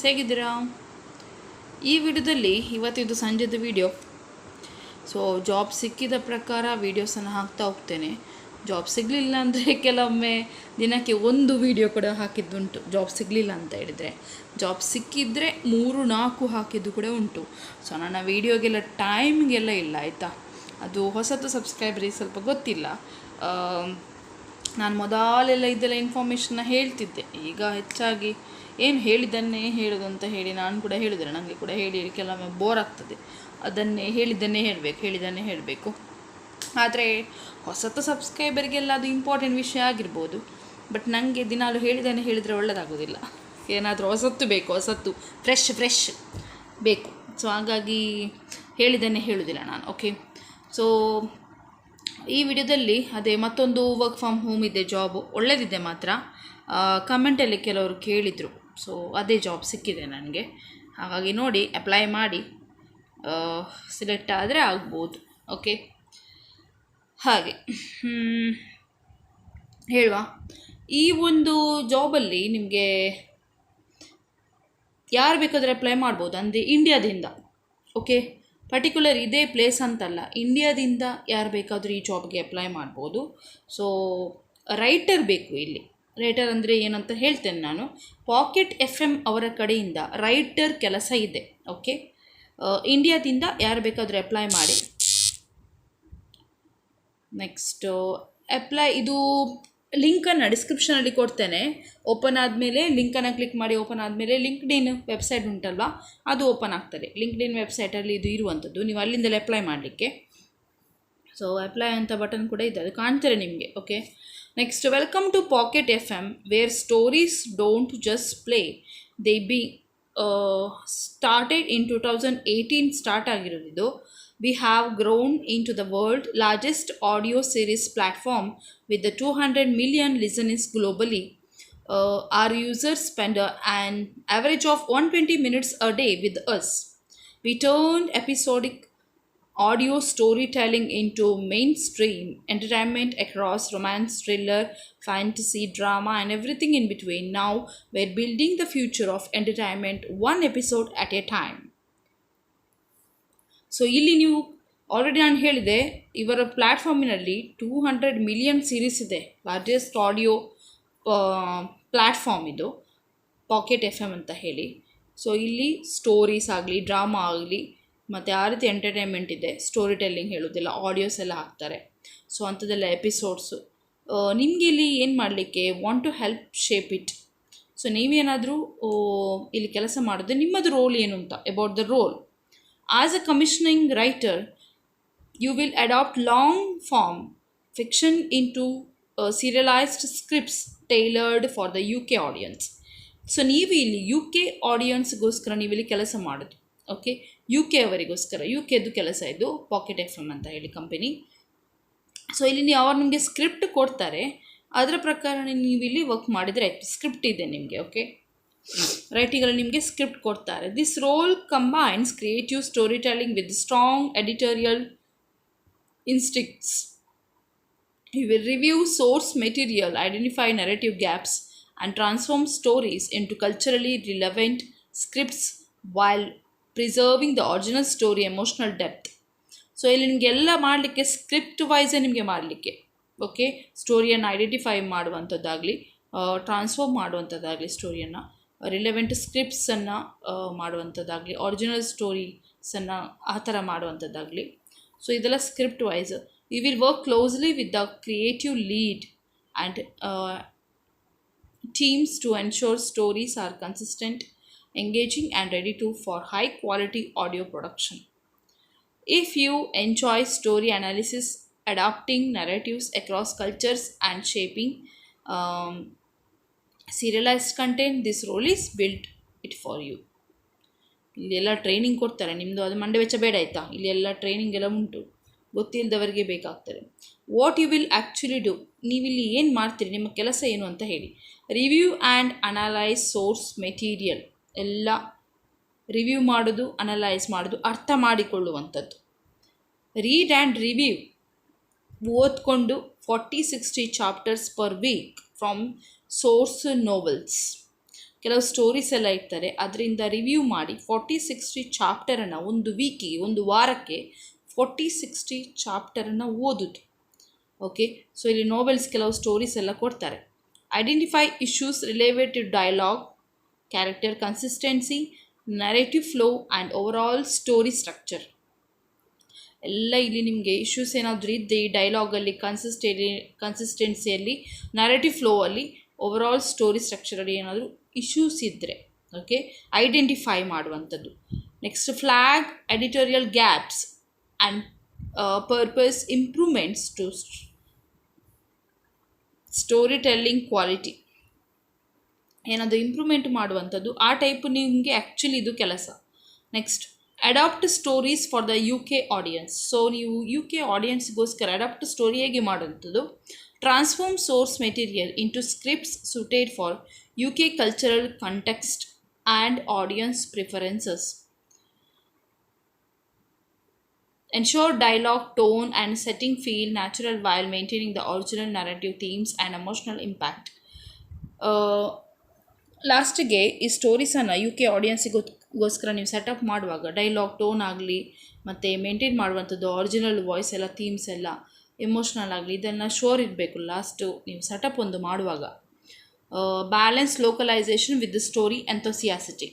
ಹೇಗಿದ್ದೀರಾ? ಈ ವಿಡಿಯೋದಲ್ಲಿ ಇವತ್ತಿದ್ದು ಸಂಜೆದು ವಿಡಿಯೋ. ಜಾಬ್ ಸಿಕ್ಕಿದ ಪ್ರಕಾರ ವೀಡಿಯೋಸನ್ನು ಹಾಕ್ತಾ ಹೋಗ್ತೇನೆ. ಜಾಬ್ ಸಿಗಲಿಲ್ಲ ಅಂದರೆ ಕೆಲವೊಮ್ಮೆ ದಿನಕ್ಕೆ ಒಂದು ವಿಡಿಯೋ ಕೂಡ ಹಾಕಿದ್ದುಂಟು. ಜಾಬ್ ಸಿಗಲಿಲ್ಲ ಅಂತ ಹೇಳಿದರೆ, ಜಾಬ್ ಸಿಕ್ಕಿದರೆ 3-4 ಹಾಕಿದ್ದು ಕೂಡ ಉಂಟು. ನನ್ನ ವೀಡಿಯೋಗೆಲ್ಲ ಟೈಮ್ಗೆಲ್ಲ ಇಲ್ಲ ಆಯಿತಾ. ಅದು ಹೊಸತು ಸಬ್ಸ್ಕ್ರೈಬರಿಗೆ ಸ್ವಲ್ಪ ಗೊತ್ತಿಲ್ಲ. ನಾನು ಮೊದಲೆಲ್ಲ ಇದೆಲ್ಲ ಇನ್ಫಾರ್ಮೇಷನ್ನ ಹೇಳ್ತಿದ್ದೆ. ಈಗ ಹೆಚ್ಚಾಗಿ ಏನು ಹೇಳಿದ್ದನ್ನೇ ಹೇಳೋದು ಅಂತ ಹೇಳಿ ನಾನು ಕೂಡ ಹೇಳಿದರೆ ನನಗೆ ಕೂಡ ಹೇಳಿ ಕೆಲವೊಮ್ಮೆ ಬೋರ್ ಆಗ್ತದೆ. ಹೇಳಿದ್ದನ್ನೇ ಹೇಳಬೇಕು. ಆದರೆ ಹೊಸತು ಸಬ್ಸ್ಕ್ರೈಬರಿಗೆಲ್ಲ ಅದು ಇಂಪಾರ್ಟೆಂಟ್ ವಿಷಯ ಆಗಿರ್ಬೋದು. ಬಟ್ ನನಗೆ ದಿನಾಲು ಹೇಳಿದರೆ ಒಳ್ಳೆಯದಾಗೋದಿಲ್ಲ. ಏನಾದರೂ ಹೊಸತ್ತು ಫ್ರೆಶ್ ಬೇಕು. ಹಾಗಾಗಿ ಹೇಳಿದ್ದನ್ನೇ ಹೇಳೋದಿಲ್ಲ ನಾನು. ಓಕೆ, ಈ ವಿಡಿಯೋದಲ್ಲಿ ಅದೇ ಮತ್ತೊಂದು ವರ್ಕ್ ಫ್ರಮ್ ಹೋಮ್ ಇದೆ, ಜಾಬು ಒಳ್ಳೆಯದಿದೆ ಮಾತ್ರ. ಕಮೆಂಟಲ್ಲಿ ಕೆಲವರು ಕೇಳಿದರು. ಅದೇ ಜಾಬ್ ಸಿಕ್ಕಿದೆ ನನಗೆ. ಹಾಗಾಗಿ ನೋಡಿ, ಅಪ್ಲೈ ಮಾಡಿ, ಸಿಲೆಕ್ಟ್ ಆದರೆ ಆಗ್ಬೋದು. ಓಕೆ, ಹಾಗೆ ಹೇಳುವ. ಈ ಒಂದು ಜಾಬಲ್ಲಿ ನಿಮಗೆ ಯಾರು ಬೇಕಾದರೆ ಅಪ್ಲೈ ಮಾಡ್ಬೋದು, ಅಂದರೆ ಇಂಡಿಯಾದಿಂದ. ಓಕೆ, ಪರ್ಟಿಕ್ಯುಲರ್ ಇದೇ ಪ್ಲೇಸ್ ಅಂತಲ್ಲ, ಇಂಡಿಯಾದಿಂದ ಯಾರು ಬೇಕಾದರೂ ಈ ಜಾಬ್ಗೆ ಅಪ್ಲೈ ಮಾಡ್ಬೋದು. ರೈಟರ್ ಬೇಕು ಇಲ್ಲಿ. ರೈಟರ್ ಅಂದರೆ ಏನಂತ ಹೇಳ್ತೇನೆ ನಾನು. ಪಾಕೆಟ್ FM ಅವರ ಕಡೆಯಿಂದ ರೈಟರ್ ಕೆಲಸ ಇದೆ. ಓಕೆ, ಇಂಡಿಯಾದಿಂದ ಯಾರು ಬೇಕಾದರೂ ಅಪ್ಲೈ ಮಾಡಿ. ನೆಕ್ಸ್ಟ್ ಅಪ್ಲೈ, ಇದು ಲಿಂಕನ್ನು ಡಿಸ್ಕ್ರಿಪ್ಷನಲ್ಲಿ ಕೊಡ್ತೇನೆ. ಓಪನ್ ಆದಮೇಲೆ ಲಿಂಕನ್ನು ಕ್ಲಿಕ್ ಮಾಡಿ. ಓಪನ್ ಆದಮೇಲೆ ಲಿಂಕ್ಡ್ಇನ್ ವೆಬ್ಸೈಟ್ ಉಂಟಲ್ವಾ, ಅದು ಓಪನ್ ಆಗ್ತದೆ. ಲಿಂಕ್ಡ್ಇನ್ ವೆಬ್ಸೈಟಲ್ಲಿ ಇದು ಇರುವಂಥದ್ದು. ನೀವು ಅಲ್ಲಿಂದಲೇ ಅಪ್ಲೈ ಮಾಡಲಿಕ್ಕೆ. ಅಪ್ಲೈ ಅಂತ ಬಟನ್ ಕೂಡ ಇದೆ, ಅದು ಕಾಣ್ತಾರೆ ನಿಮಗೆ. Okay, next, welcome to pocket FM where stories don't just play, they be started in 2018 start ಆಗಿರೋದು. We have grown into the world's largest audio series platform with the 200 million listeners globally. Our users spend an average of 120 minutes a day with us. We turned episodic audio storytelling into mainstream entertainment across romance, thriller, fantasy, drama, and everything in between. Now we're building the future of entertainment one episode at a time. ಇಲ್ಲಿ ನೀವು already ನಾನು ಹೇಳಿದೆ, ಇವರ ಪ್ಲ್ಯಾಟ್ಫಾರ್ಮಿನಲ್ಲಿ 200 million series ಇದೆ. Largest audio platform ಇದು, packet FM ಅಂತ ಹೇಳಿ. ಇಲ್ಲಿ ಸ್ಟೋರೀಸ್ ಆಗಲಿ, ಡ್ರಾಮಾ ಆಗಲಿ, ಮತ್ತು ಆ ರೀತಿ ಎಂಟರ್ಟೈನ್ಮೆಂಟ್ ಇದೆ. ಸ್ಟೋರಿ ಟೆಲ್ಲಿಂಗ್ ಹೇಳೋದಿಲ್ಲ, ಆಡಿಯೋಸ್ ಎಲ್ಲ ಹಾಕ್ತಾರೆ. ಅಂಥದ್ದೆಲ್ಲ ಎಪಿಸೋಡ್ಸು. ನಿಮಗೆ ಇಲ್ಲಿ ಏನು ಮಾಡಲಿಕ್ಕೆ, want to help shape it. ನೀವೇನಾದರೂ ಇಲ್ಲಿ ಕೆಲಸ ಮಾಡೋದು, ನಿಮ್ಮದು ರೋಲ್ ಏನು ಅಂತ. About the role, as a commissioning writer, you will adopt long-form fiction into serialized scripts tailored for the UK audience. ನೀವು ಇಲ್ಲಿ UK ಆಡಿಯನ್ಸ್ಗೋಸ್ಕರ ನೀವು ಇಲ್ಲಿ ಕೆಲಸ ಮಾಡೋದು. ಓಕೆ, UK ಅವರಿಗೋಸ್ಕರ, UKದು ಕೆಲಸ ಇದು. ಪಾಕೆಟ್ FM ಅಂತ ಹೇಳಿ ಕಂಪನಿ. ಇಲ್ಲಿ ಅವ್ರು ನಿಮಗೆ ಸ್ಕ್ರಿಪ್ಟ್ ಕೊಡ್ತಾರೆ, ಅದರ ಪ್ರಕಾರ ನೀವು ಇಲ್ಲಿ ವರ್ಕ್ ಮಾಡಿದರೆ ಆಯಿತು. ಸ್ಕ್ರಿಪ್ಟ್ ಇದೆ ನಿಮಗೆ. ಓಕೆ, ರೈಟಿಂಗಲ್ಲಿ ನಿಮಗೆ ಸ್ಕ್ರಿಪ್ಟ್ ಕೊಡ್ತಾರೆ. This role combines creative story telling with strong editorial instincts. You will review source material, identify narrative gaps, and transform stories into culturally relevant scripts while preserving the original story emotional depth. ಇಲ್ಲಿ ನಿಮಗೆಲ್ಲ ಮಾಡಲಿಕ್ಕೆ script ವೈಸೇ ನಿಮಗೆ ಮಾಡಲಿಕ್ಕೆ. Okay, ಸ್ಟೋರಿಯನ್ನು identify ಮಾಡುವಂಥದ್ದಾಗಲಿ, transform ಮಾಡುವಂಥದ್ದಾಗಲಿ, ಸ್ಟೋರಿಯನ್ನು ರಿಲೆವೆಂಟ್ ಸ್ಕ್ರಿಪ್ಟ್ಸನ್ನು ಮಾಡುವಂಥದ್ದಾಗಲಿ, ಒರಿಜಿನಲ್ ಸ್ಟೋರೀಸನ್ನು ಆ ಥರ ಮಾಡುವಂಥದ್ದಾಗಲಿ. ಇದೆಲ್ಲ script wise. You will work closely with the creative lead and teams to ensure stories are consistent, engaging and ready for high quality audio production. If you enjoy story analysis, adapting narratives across cultures, and shaping serialized content, this role is built it for you. ಇಲ್ಲೆಲ್ಲ training ಕೊಡ್ತಾರೆ. ನಿಮ್ಮದು ಅದು ಮಂಡೆ ವೆಚ್ಚ ಬೇಡ ಆಯಿತಾ. ಇಲ್ಲಿ ಎಲ್ಲ training ಎಲ್ಲ ಉಂಟು, ಗೊತ್ತಿಲ್ಲದವರಿಗೆ ಬೇಕಾಗ್ತದೆ. What you will actually do, ನೀವಿಲ್ಲಿ ಏನು ಮಾಡ್ತೀರಿ, ನಿಮ್ಮ ಕೆಲಸ ಏನು ಅಂತ ಹೇಳಿ. Review and analyse source material, ಎಲ್ಲ ರಿವ್ಯೂ ಮಾಡೋದು, ಅನಲೈಸ್ ಮಾಡೋದು, ಅರ್ಥ ಮಾಡಿಕೊಳ್ಳುವಂಥದ್ದು. ರೀಡ್ ಆ್ಯಂಡ್ ರಿವ್ಯೂ, ಓದ್ಕೊಂಡು 40-60 chapters per week from source novels. ಕೆಲವು ಸ್ಟೋರೀಸ್ ಎಲ್ಲ ಇರ್ತಾರೆ, ಅದರಿಂದ ರಿವ್ಯೂ ಮಾಡಿ 40-60 ಚಾಪ್ಟರನ್ನು ಒಂದು ವೀಕಿಗೆ, ಒಂದು ವಾರಕ್ಕೆ 40-60 ಚಾಪ್ಟರನ್ನು ಓದೋದು. ಓಕೆ, ಸೊ ಇಲ್ಲಿ ನೋವೆಲ್ಸ್ ಕೆಲವು ಸ್ಟೋರೀಸ್ ಎಲ್ಲ ಕೊಡ್ತಾರೆ. Identify issues related to dialogue, character consistency, narrative flow and overall story structure. ಎಲ್ಲ ಇಲ್ಲಿ ನಿಮಗೆ ಇಶ್ಯೂಸ್ ಏನಾದರೂ ಇದ್ದೆ ಈ ಡೈಲಾಗಲ್ಲಿ, ಕನ್ಸಿಸ್ಟೆನ್ಸಿಯಲ್ಲಿ, ನರೇಟಿವ್ ಫ್ಲೋ ಅಲ್ಲಿ, ಓವರಾಲ್ ಸ್ಟೋರಿ ಸ್ಟ್ರಕ್ಚರಲ್ಲಿ ಏನಾದರೂ ಇಶ್ಯೂಸ್ ಇದ್ದರೆ ಓಕೆ ಐಡೆಂಟಿಫೈ ಮಾಡುವಂಥದ್ದು. Next flag editorial gaps and purpose improvements to story telling quality. ಏನಾದರೂ ಇಂಪ್ರೂವ್ಮೆಂಟ್ ಮಾಡುವಂಥದ್ದು ಆ ಟೈಪ್ ನಿಮಗೆ ಆ್ಯಕ್ಚುಲಿ ಇದು ಕೆಲಸ. Next adapt stories for the UK audience. So ನೀವು UK ಆಡಿಯನ್ಸ್ಗೋಸ್ಕರ ಅಡಾಪ್ಟ್ ಸ್ಟೋರಿ ಹೇಗೆ ಮಾಡುವಂಥದ್ದು, transform source material into scripts suited for UK cultural context and audience preferences. Ensure dialogue, tone and setting feel natural while maintaining the original narrative themes and emotional impact. ಲಾಸ್ಟಿಗೆ ಈ ಸ್ಟೋರೀಸನ್ನು UK ಆಡಿಯನ್ಸಿಗೋಸ್ಕರ ನೀವು setup ಮಾಡುವಾಗ dialogue, tone ಆಗಲಿ ಮತ್ತು maintain ಮಾಡುವಂಥದ್ದು original voice ಎಲ್ಲ, themes ಎಲ್ಲ, emotional ಆಗಲಿ, ಇದನ್ನು ಶೋರ್ ಇರಬೇಕು ಲಾಸ್ಟು ನೀವು ಸೆಟಪ್ ಒಂದು ಮಾಡುವಾಗ. Balance localization with the story authenticity.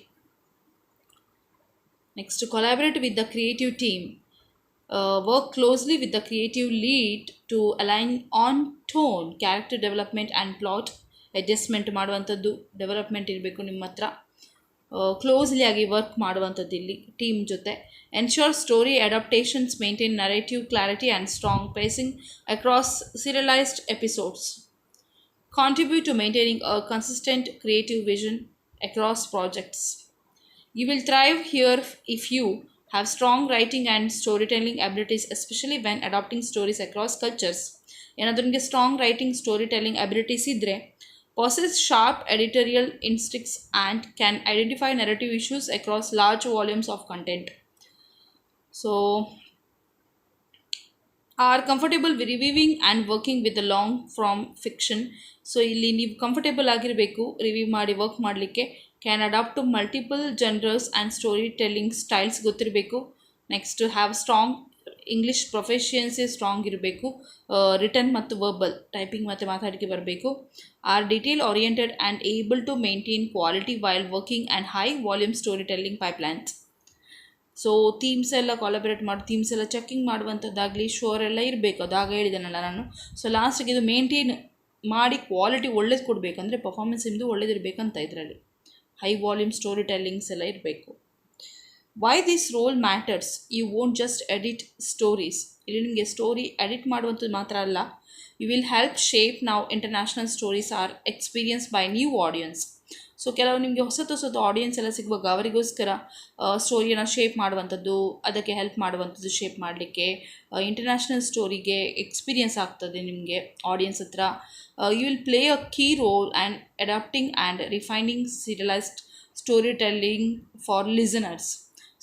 Next collaborate with the creative team. Work closely with the creative lead to align on tone, character development and plot adjustment ಮಾಡುವಂಥದ್ದು. Development ಇರಬೇಕು ನಿಮ್ಮ ಹತ್ರ, closely ಆಗಿ work ಮಾಡುವಂಥದ್ದು ಇಲ್ಲಿ team ಜೊತೆ. Ensure story adaptations maintain narrative clarity and strong pacing across serialized episodes. Contribute to maintaining a consistent creative vision across projects. You will thrive here if you have strong writing and storytelling abilities, especially when adapting stories across cultures. ಏನಾದರೂ ನಿಮಗೆ strong writing ಸ್ಟೋರಿಟೆಲ್ಲಿಂಗ್ abilities ಇದ್ದರೆ, possess sharp editorial instincts and can identify narrative issues across large volumes of content. So, are comfortable with reviewing and working with the long form fiction. So ಇಲ್ಲಿ ನೀವು comfortable ಆಗಿರಬೇಕು review ಮಾಡಿ work ಮಾಡಲಿಕ್ಕೆ. Can adapt to multiple genres and story telling styles ಗೊತ್ತಿರಬೇಕು. Next have strong English proficiency strong ಇರಬೇಕು. Written ಮತ್ತು verbal typing ಮತ್ತು ಮಾತಾಡೋಕ್ಕೆ ಬರಬೇಕು. Are detail oriented and able to maintain quality while working and high volume story telling pipelines. So themes ಎಲ್ಲ collaborate ಮಾಡಿ themes ಎಲ್ಲ checking ಮಾಡುವಂಥದ್ದಾಗಲಿ ಶೋರ್ ಎಲ್ಲ ಇರಬೇಕು. ಅದಾಗ ಹೇಳಿದೆನಲ್ಲ ನಾನು. ಸೊ ಲಾಸ್ಟಿಗೆ ಇದು ಮೇಂಟೈನ್ ಮಾಡಿ ಕ್ವಾಲಿಟಿ ಒಳ್ಳೇದು ಕೊಡಬೇಕಂದ್ರೆ ಪರ್ಫಾರ್ಮೆನ್ಸ್ ನಿಮ್ಮದು ಒಳ್ಳೇದಿರಬೇಕಂತ ಇದರಲ್ಲಿ ಹೈ ವಾಲ್ಯೂಮ್ ಸ್ಟೋರಿ ಟೆಲ್ಲಿಂಗ್ಸ್ ಎಲ್ಲ ಇರಬೇಕು. Why this role matters, you won't just edit stories. ಇಲ್ಲಿ ನಿಮಗೆ ಸ್ಟೋರಿ ಎಡಿಟ್ ಮಾಡುವಂಥದ್ದು ಮಾತ್ರ ಅಲ್ಲ, ಯು ವಿಲ್ ಹೆಲ್ಪ್ ಶೇಪ್ ನಾವು international stories are experience by new audience. So ಕೆಲವು ನಿಮಗೆ ಹೊಸತು ಆಡಿಯನ್ಸ್ ಎಲ್ಲ ಸಿಗುವಾಗ ಅವರಿಗೋಸ್ಕರ ಸ್ಟೋರಿಯನ್ನು ಶೇಪ್ ಮಾಡುವಂಥದ್ದು, ಅದಕ್ಕೆ ಹೆಲ್ಪ್ ಮಾಡುವಂಥದ್ದು, ಶೇಪ್ ಮಾಡಲಿಕ್ಕೆ ಇಂಟರ್ನ್ಯಾಷನಲ್ ಸ್ಟೋರಿಗೆ ಎಕ್ಸ್ಪೀರಿಯನ್ಸ್ ಆಗ್ತದೆ ನಿಮಗೆ ಆಡಿಯನ್ಸ್ ಹತ್ರ. You will play a key role and adapting and refining serialized story telling for listeners.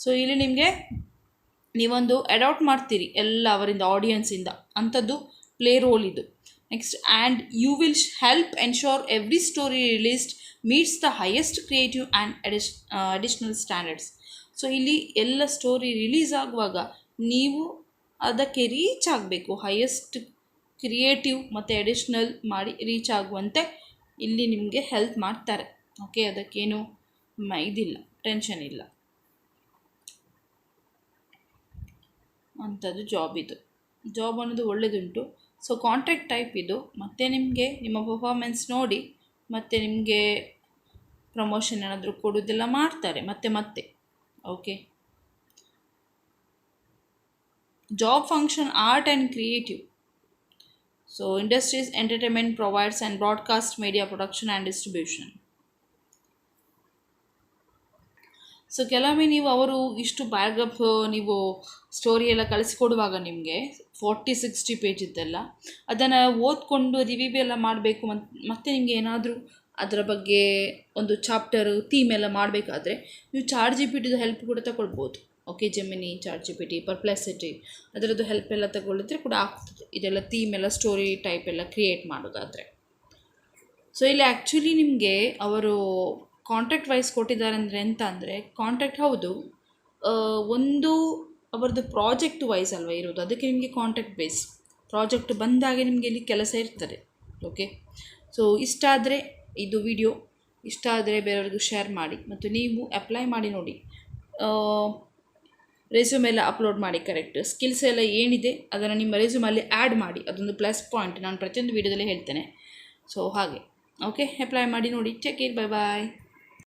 So ಇಲ್ಲಿ ನಿಮಗೆ ನೀವೊಂದು ಅಡಾಪ್ಟ್ ಮಾಡ್ತೀರಿ ಎಲ್ಲ ಅವರಿಂದ ಆಡಿಯನ್ಸಿಂದ ಅಂಥದ್ದು ಪ್ಲೇ ರೋಲ್ ಇದು. Next and you will help ensure every story released meets the highest creative and additional standards. So ಇಲ್ಲಿ ಎಲ್ಲ ಸ್ಟೋರಿ ರಿಲೀಸ್ ಆಗುವಾಗ ನೀವು ಅದಕ್ಕೆ ರೀಚ್ ಆಗಬೇಕು, ಹೈಯೆಸ್ಟ್ ಕ್ರಿಯೇಟಿವ್ ಮತ್ತು ಅಡಿಷ್ನಲ್ ಮಾಡಿ ರೀಚ್ ಆಗುವಂತೆ ಇಲ್ಲಿ ನಿಮಗೆ ಹೆಲ್ಪ್ ಮಾಡ್ತಾರೆ. ಓಕೆ, ಅದಕ್ಕೇನು ಇದಿಲ್ಲ, ಟೆನ್ಷನ್ ಇಲ್ಲ ಅಂಥದ್ದು ಜಾಬ್. ಇದು ಜಾಬ್ ಅನ್ನೋದು ಒಳ್ಳೆಯದುಂಟು. ಸೊ ಕಾಂಟ್ರಾಕ್ಟ್ ಟೈಪ್ ಇದು. ಮತ್ತು ನಿಮಗೆ ನಿಮ್ಮ ಪರ್ಫಾರ್ಮೆನ್ಸ್ ನೋಡಿ ಮತ್ತು ನಿಮಗೆ ಪ್ರಮೋಷನ್ ಏನಾದರೂ ಕೊಡೋದೆಲ್ಲ ಮಾಡ್ತಾರೆ ಮತ್ತೆ. Okay, job function art and creative. So industries entertainment provides and broadcast media production and distribution. So ಕೆಲವೊಮ್ಮೆ ನೀವು ಅವರು ಇಷ್ಟು ಪ್ಯಾರಾಗ್ರಾಫ್ ನೀವು ಸ್ಟೋರಿ ಎಲ್ಲ ಕಳಿಸ್ಕೊಡುವಾಗ ನಿಮಗೆ 40-60 ಪೇಜ್ ಇದ್ದೆಲ್ಲ ಅದನ್ನು ಓದ್ಕೊಂಡು ರಿವ್ಯೂ ಎಲ್ಲ ಮಾಡಬೇಕು. ಮತ್ತು ನಿಮಗೆ ಏನಾದರೂ ಅದರ ಬಗ್ಗೆ ಒಂದು ಚಾಪ್ಟರು ಥೀಮ್ ಎಲ್ಲ ಮಾಡಬೇಕಾದ್ರೆ ನೀವು ChatGPT ಹೆಲ್ಪ್ ಕೂಡ ತಗೊಳ್ಬೋದು. ಓಕೆ, ಜೆಮಿನಿ, ChatGPT, ಪರ್ಪ್ಲೆಕ್ಸಿಟಿ ಅದರದ್ದು ಹೆಲ್ಪ್ ಎಲ್ಲ ತಗೊಳ್ಳಿದ್ರೆ ಕೂಡ ಆಗ್ತದೆ ಇದೆಲ್ಲ ಥೀಮ್ ಎಲ್ಲ ಸ್ಟೋರಿ ಟೈಪ್ ಎಲ್ಲ ಕ್ರಿಯೇಟ್ ಮಾಡೋದಾದರೆ. ಸೊ ಇಲ್ಲಿ ಆ್ಯಕ್ಚುಲಿ ನಿಮಗೆ ಅವರು ಕಾಂಟ್ರಾಕ್ಟ್ ವೈಸ್ ಕೊಟ್ಟಿದ್ದಾರೆ ಅಂದರೆ ಎಂತ ಅಂದರೆ ಕಾಂಟ್ರಾಕ್ಟ್ ಹೌದು, ಒಂದು ಅವರದ್ದು ಪ್ರಾಜೆಕ್ಟ್ ವೈಸ್ ಅಲ್ವಾ ಇರೋದು, ಅದಕ್ಕೆ ನಿಮಗೆ ಕಾಂಟ್ರಾಕ್ಟ್ ಬೇಸ್. ಪ್ರಾಜೆಕ್ಟ್ ಬಂದಾಗೆ ನಿಮಗೆ ಇಲ್ಲಿ ಕೆಲಸ ಇರ್ತದೆ. ಓಕೆ, ಸೊ ಇಷ್ಟ ಆದರೆ ಇದು ವಿಡಿಯೋ ಇಷ್ಟ ಆದರೆ ಬೇರೆಯವ್ರಿಗೂ ಶೇರ್ ಮಾಡಿ, ಮತ್ತು ನೀವು ಅಪ್ಲೈ ಮಾಡಿ ನೋಡಿ. ರೆಸ್ಯೂಮ್ ಎಲ್ಲ ಅಪ್ಲೋಡ್ ಮಾಡಿ, ಕರೆಕ್ಟ್ ಸ್ಕಿಲ್ಸ್ ಎಲ್ಲ ಏನಿದೆ ಅದನ್ನು ನಿಮ್ಮ ರೆಸ್ಯೂಮಲ್ಲಿ ಆ್ಯಡ್ ಮಾಡಿ. ಅದೊಂದು ಪ್ಲಸ್ ಪಾಯಿಂಟ್, ನಾನು ಪ್ರತಿಯೊಂದು ವೀಡಿಯೋದಲ್ಲಿ ಹೇಳ್ತೇನೆ. ಸೊ ಹಾಗೆ ಓಕೆ, ಅಪ್ಲೈ ಮಾಡಿ ನೋಡಿ. Check it, bye bye.